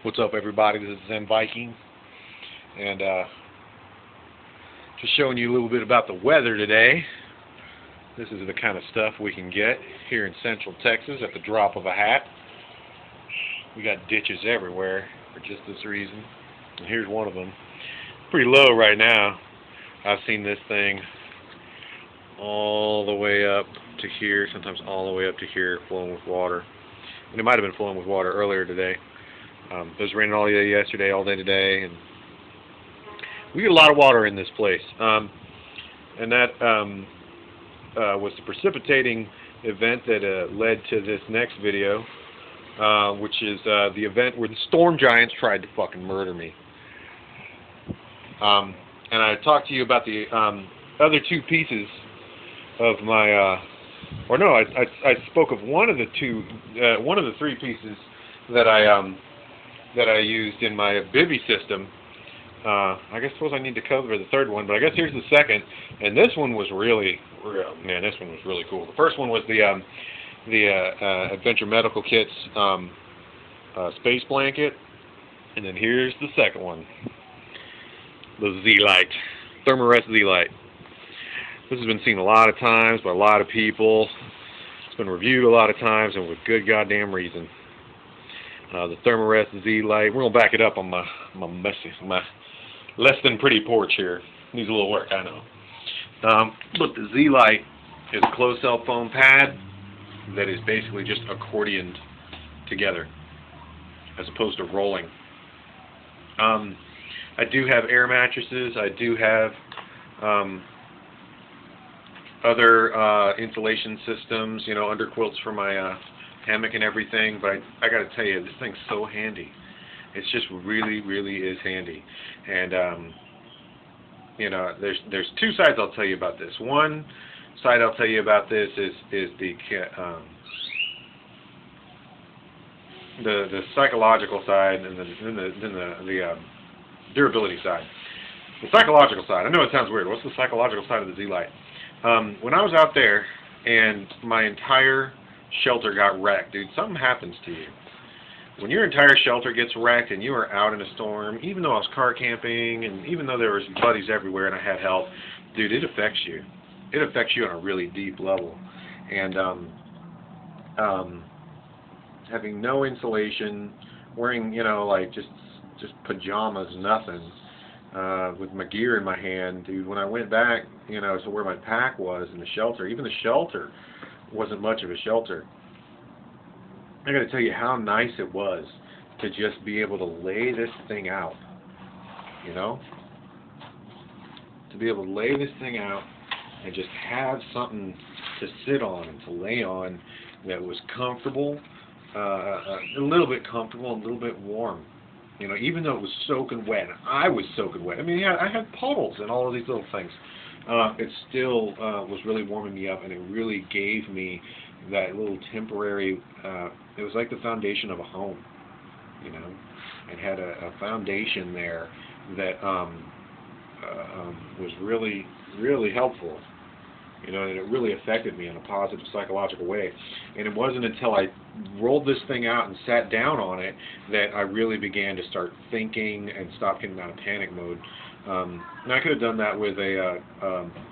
What's up, everybody? This is Zen Viking, and just showing you a little bit about the weather today. This is the kind of stuff we can get here in Central Texas at the drop of a hat. We got ditches everywhere for just this reason, and here's one of them. Pretty low right now. I've seen this thing all the way up to here, sometimes all the way up to here, flowing with water. And it might have been flowing with water earlier today. It was raining all day yesterday, all day today, and we get a lot of water in this place. And that was the precipitating event that led to this next video, which is the event where the storm giants tried to fucking murder me. And I talked to you about the other two pieces of my, or no, I spoke of one of the three pieces that I used in my bivy system. I suppose I need to cover the third one, but I guess here's the second, and this one was really, man, this one was really cool. The first one was the Adventure Medical Kit's space blanket, and then here's the second one, the ZLite, Thermarest ZLite. This has been seen a lot of times by a lot of people. It's been reviewed a lot of times, and with good goddamn reason. The Thermarest ZLite. We're gonna back it up on my less than pretty porch here. Needs a little work, I know. But the ZLite is a closed cell foam pad that is basically just accordioned together, as opposed to rolling. I do have air mattresses. I do have other insulation systems, you know, under quilts for my hammock and everything, but I got to tell you, this thing's so handy. It's just really, really is handy. And you know, there's two sides I'll tell you about this. One side I'll tell you about this is the psychological side, and then the durability side. The psychological side. I know it sounds weird. What's the psychological side of the ZLite? When I was out there and my entire shelter got wrecked, dude, something happens to you. When your entire shelter gets wrecked and you are out in a storm, even though I was car camping and even though there was buddies everywhere and I had help, dude, it affects you. It affects you on a really deep level. And having no insulation, wearing, you know, like just pajamas, nothing, with my gear in my hand, dude, when I went back, you know, to where my pack was in the shelter, even the shelter wasn't much of a shelter. I got to tell you how nice it was to just be able to lay this thing out, you know, to be able to lay this thing out and just have something to sit on and to lay on that was comfortable, a little bit comfortable, a little bit warm. You know, even though it was soaking wet, and I was soaking wet. I mean, yeah, I had puddles and all of these little things. It still was really warming me up, and it really gave me that little temporary, it was like the foundation of a home, you know. It had a foundation there that was really, really helpful, you know, and it really affected me in a positive psychological way. And it wasn't until I rolled this thing out and sat down on it that I really began to start thinking and stop getting out of panic mode. And I could have done that with a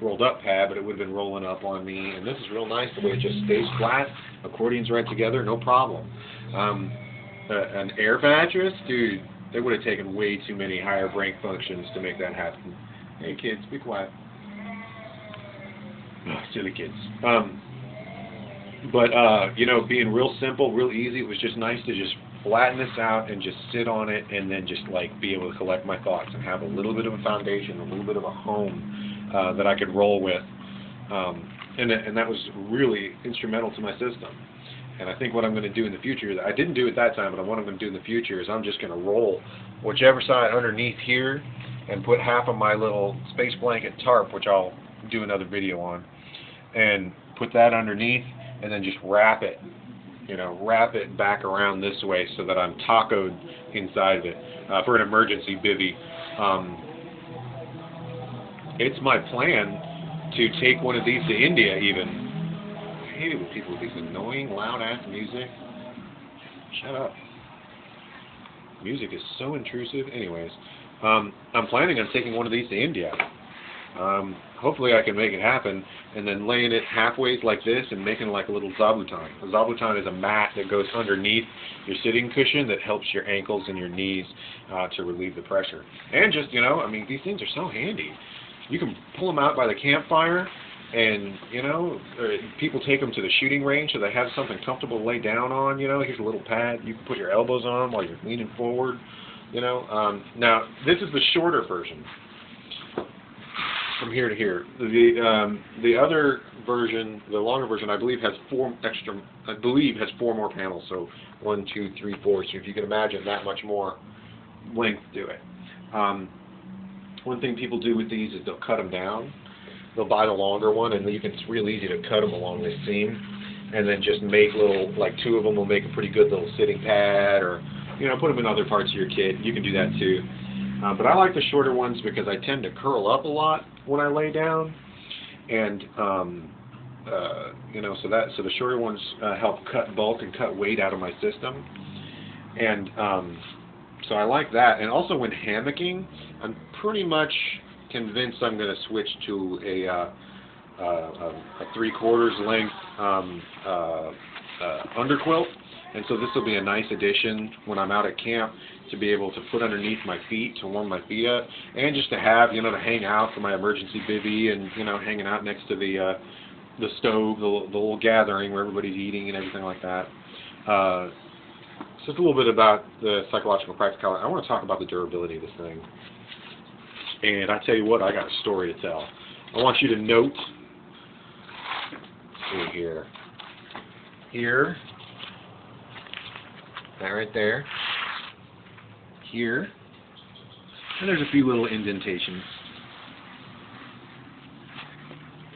rolled up pad, but it would have been rolling up on me. And this is real nice the way it just stays flat. Accordion's right together, no problem. An air mattress, dude, they would have taken way too many higher brain functions to make that happen. Hey kids, be quiet. Oh, silly kids. But you know, being real simple, real easy, it was just nice to just flatten this out and just sit on it and then just like be able to collect my thoughts and have a little bit of a foundation, a little bit of a home that I could roll with. And that was really instrumental to my system. And I think what I'm going to do in the future, I didn't do it that time, but what I'm going to do in the future is I'm just going to roll whichever side underneath here and put half of my little space blanket tarp, which I'll do another video on, and put that underneath and then just wrap it, you know, wrap it back around this way so that I'm tacoed inside of it for an emergency bivvy. It's my plan to take one of these to India even. I hate it when people with these annoying loud ass music. Shut up. Music is so intrusive. Anyways, I'm planning on taking one of these to India. Hopefully I can make it happen, and then laying it halfways like this and making like a little zabuton. A zabuton is a mat that goes underneath your sitting cushion that helps your ankles and your knees to relieve the pressure. And just, you know, I mean, these things are so handy. You can pull them out by the campfire, and, you know, people take them to the shooting range so they have something comfortable to lay down on. You know, here's a little pad. You can put your elbows on while you're leaning forward. You know, now this is the shorter version. From here to here. The other version, the longer version, I believe has four more panels. So 1, 2, 3, 4. So if you can imagine that much more length to it. One thing people do with these is they'll cut them down. They'll buy the longer one, and it's real easy to cut them along this seam, and then just make little, like 2 of them will make a pretty good little sitting pad, or, you know, put them in other parts of your kit. You can do that too. But I like the shorter ones because I tend to curl up a lot when I lay down, and you know, so the shorter ones help cut bulk and cut weight out of my system, and so I like that. And also when hammocking, I'm pretty much convinced I'm going to switch to a 3/4 length underquilt. And so this will be a nice addition when I'm out at camp to be able to put underneath my feet to warm my feet up, and just to have, you know, to hang out for my emergency bivvy, and, you know, hanging out next to the stove, the little gathering where everybody's eating and everything like that. So just a little bit about the psychological practicality. I want to talk about the durability of this thing. And I tell you what, I got a story to tell. I want you to note, let's see here, that right there, here, and there's a few little indentations.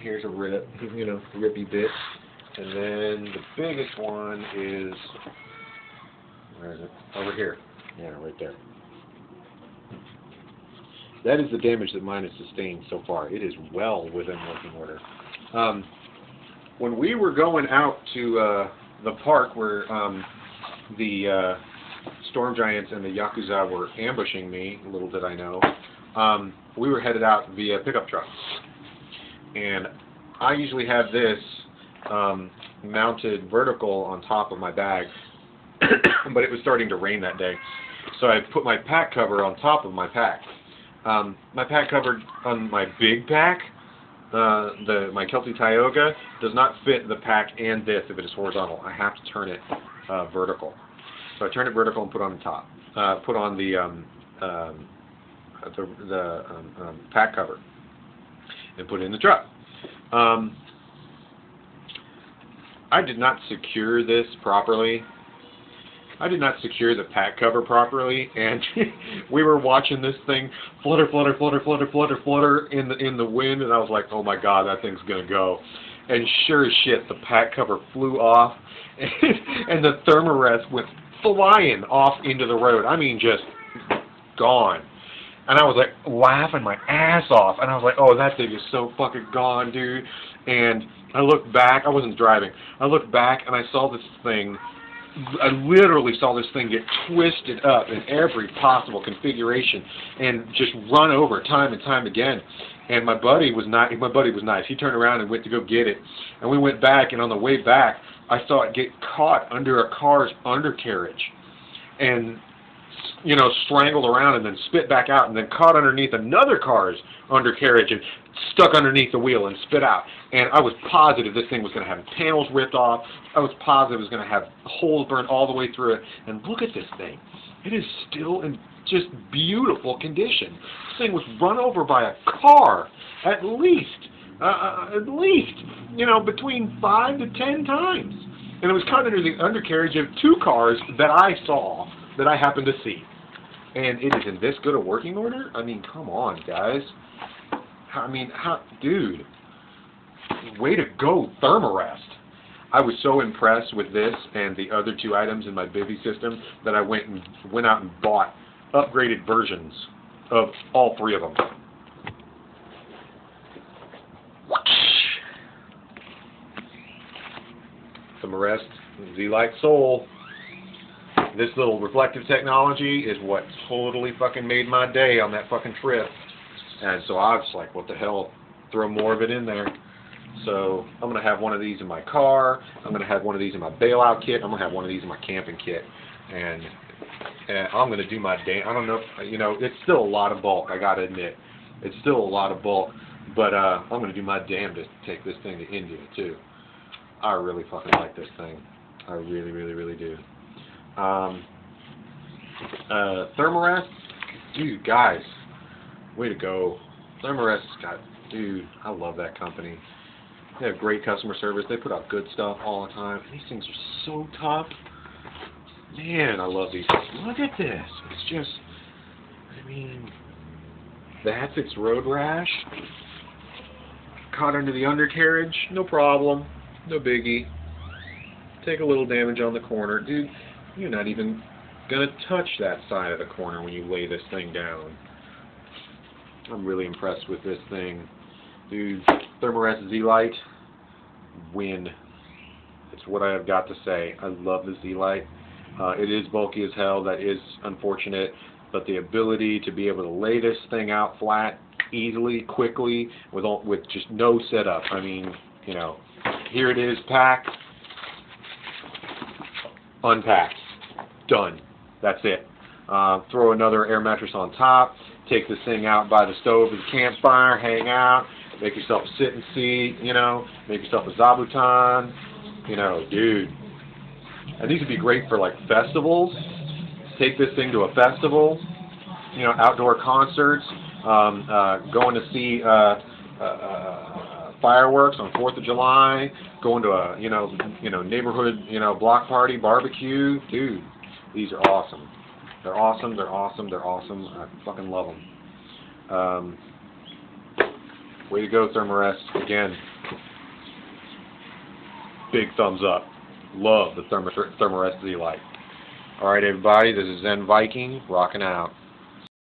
Here's a rip, you know, rippy bit, and then the biggest one is, where is it? Over here. Yeah, right there. That is the damage that mine has sustained so far. It is well within working order. When we were going out to the park where the storm giants and the Yakuza were ambushing me, little did I know, we were headed out via pickup truck. And I usually have this mounted vertical on top of my bag, but it was starting to rain that day. So I put my pack cover on top of my pack. My pack cover on my big pack, my Kelty Tioga, does not fit the pack and this if it is horizontal. I have to turn it vertical. So I turn it vertical and put on the top. Put on the pack cover and put it in the truck. I did not secure this properly. I did not secure the pack cover properly, and we were watching this thing flutter, flutter, flutter, flutter, flutter, flutter in the wind, and I was like, oh my god, that thing's gonna go. And sure as shit, the pack cover flew off, and the Thermarest went flying off into the road. I mean, just gone. And I was like laughing my ass off, and I was like, oh, that thing is so fucking gone, dude. And I looked back, I wasn't driving, I looked back and I saw this thing, I literally saw this thing get twisted up in every possible configuration and just run over time and time again. And my buddy was nice. He turned around and went to go get it. And we went back, and on the way back, I saw it get caught under a car's undercarriage and, you know, strangled around and then spit back out, and then caught underneath another car's undercarriage and stuck underneath the wheel and spit out. And I was positive this thing was going to have panels ripped off. I was positive it was going to have holes burned all the way through it. And look at this thing. It is still in just beautiful condition. This thing was run over by a car at least, you know, between 5 to 10 times. And it was caught under the undercarriage of 2 cars that I saw, that I happened to see. And it is in this good a working order? I mean, come on, guys. I mean, dude, way to go, Thermarest. I was so impressed with this and the other 2 items in my bivvy system that I went out and bought upgraded versions of all 3 of them. Thermarest ZLite Soul. this little reflective technology is what totally fucking made my day on that fucking trip. And so I was like, what the hell, throw more of it in there. So I'm going to have one of these in my car, I'm going to have one of these in my bailout kit, I'm going to have one of these in my camping kit. And I'm going to do my damn, I don't know, you know, it's still a lot of bulk, I got to admit. It's still a lot of bulk, but I'm going to do my damn to take this thing to India, too. I really fucking like this thing. I really, really, really do. Thermarest, dude, guys, way to go. Thermarest got, dude, I love that company. They have great customer service. They put out good stuff all the time. These things are so tough. Man, I love these. Look at this. It's just, I mean, that's its road rash. Caught under the undercarriage, no problem. No biggie. Take a little damage on the corner. Dude, you're not even going to touch that side of the corner when you lay this thing down. I'm really impressed with this thing. Dude, Thermarest ZLite, win. It's what I have got to say. I love the ZLite. It is bulky as hell. That is unfortunate. But the ability to be able to lay this thing out flat, easily, quickly, with just no setup. I mean, you know, here it is, packed, unpacked, done. That's it. Throw another air mattress on top. Take this thing out by the stove as a campfire, hang out, make yourself a sit and seat, you know, make yourself a zabuton, you know, dude. And these would be great for like festivals. Take this thing to a festival, you know, outdoor concerts, going to see fireworks on 4th of July, going to a, you know, neighborhood, you know, block party, barbecue. Dude, these are awesome. They're awesome, they're awesome, they're awesome. I fucking love them. Way to go, Thermarest. Again, big thumbs up. Love the Thermarest ZLite. Alright, everybody, this is Zen Viking, rocking out.